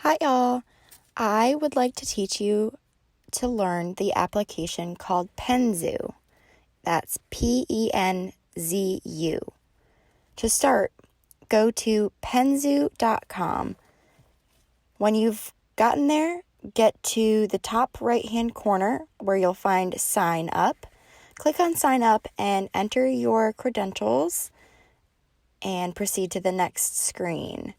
Hi y'all, I would like to teach you to learn the application called Penzu. That's Penzu. To start, go to penzu.com. When you've gotten there, get to the top right-hand corner where you'll find Sign Up. Click on Sign Up and enter your credentials and proceed to the next screen.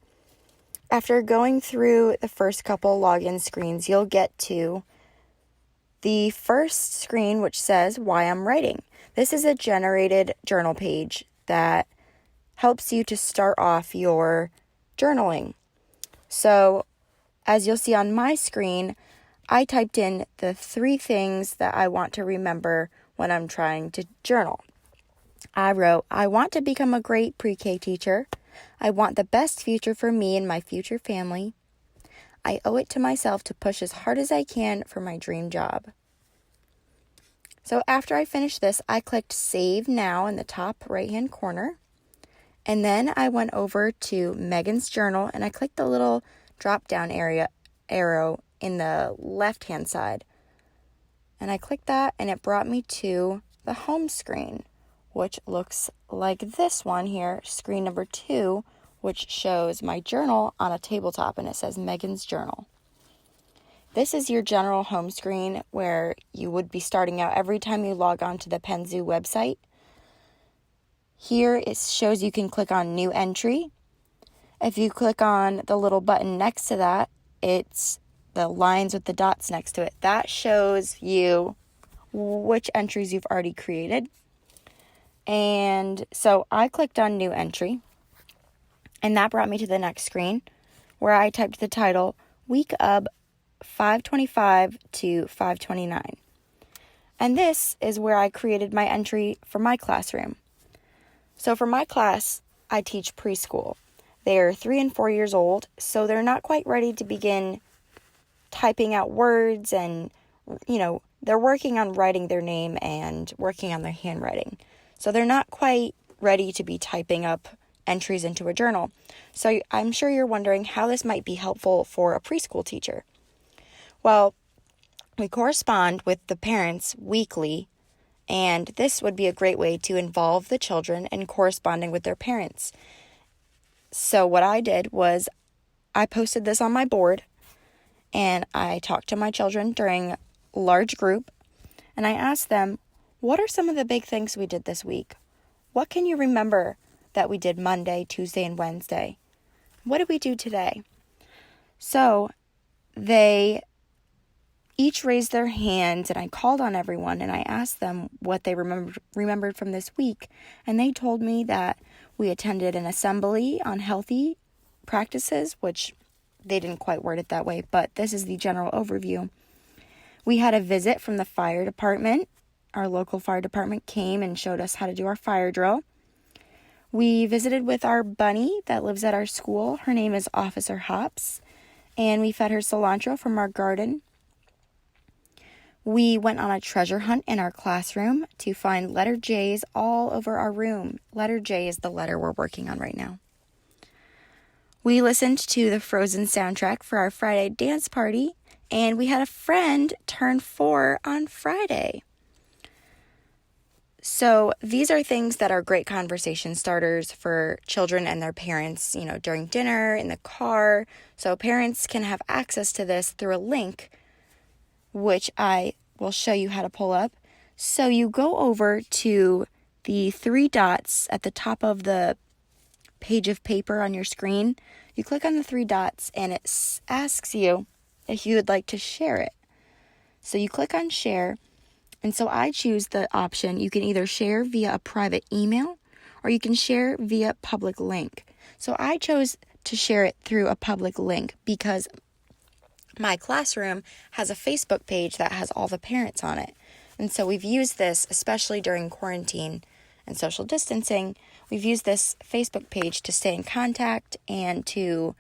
After going through the first couple login screens, you'll get to the first screen, which says Why I'm Writing. This is a generated journal page that helps you to start off your journaling. So, as you'll see on my screen, I typed in the 3 things that I want to remember when I'm trying to journal. I wrote, I want to become a great pre-K teacher. I want the best future for me and my future family. I owe it to myself to push as hard as I can for my dream job. So after I finished this, I clicked Save Now in the top right-hand corner. And then I went over to Megan's journal and I clicked the little drop-down arrow in the left-hand side. And I clicked that and it brought me to the home screen, which looks like this one here, screen number 2, which shows my journal on a tabletop, and it says Megan's Journal. This is your general home screen where you would be starting out every time you log on to the Penzu website. Here it shows you can click on New Entry. If you click on the little button next to that, it's the lines with the dots next to it. That shows you which entries you've already created. And so I clicked on New Entry, and that brought me to the next screen where I typed the title, Week of 525 to 529. And this is where I created my entry for my classroom. So for my class, I teach preschool. They're 3 and 4 years old, so they're not quite ready to begin typing out words and, they're working on writing their name and working on their handwriting. So they're not quite ready to be typing up entries into a journal. So I'm sure you're wondering how this might be helpful for a preschool teacher. Well, we correspond with the parents weekly, and this would be a great way to involve the children in corresponding with their parents. So what I did was I posted this on my board, and I talked to my children during a large group, and I asked them, what are some of the big things we did this week? What can you remember that we did Monday, Tuesday, and Wednesday? What did we do today? So they each raised their hands, and I called on everyone, and I asked them what they remembered from this week. And they told me that we attended an assembly on healthy practices, which they didn't quite word it that way, but this is the general overview. We had a visit from the fire department. Our local fire department came and showed us how to do our fire drill. We visited with our bunny that lives at our school. Her name is Officer Hops, and we fed her cilantro from our garden. We went on a treasure hunt in our classroom to find letter J's all over our room. Letter J is the letter we're working on right now. We listened to the Frozen soundtrack for our Friday dance party, and we had a friend turn 4 on Friday. So these are things that are great conversation starters for children and their parents, during dinner, in the car. So parents can have access to this through a link, which I will show you how to pull up. So you go over to the 3 dots at the top of the page of paper on your screen. You click on the 3 dots and it asks you if you would like to share it. So you click on share. And so I choose the option, you can either share via a private email or you can share via public link. So I chose to share it through a public link because my classroom has a Facebook page that has all the parents on it. And so we've used this, especially during quarantine and social distancing, we've used this Facebook page to stay in contact and to,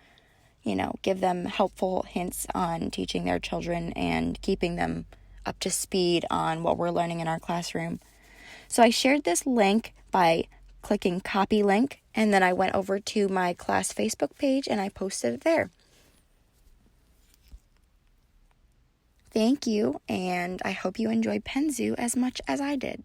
give them helpful hints on teaching their children and keeping them up to speed on what we're learning in our classroom. So I shared this link by clicking copy link, and then I went over to my class Facebook page and I posted it there. thank you, and I hope you enjoyed Penzu as much as I did.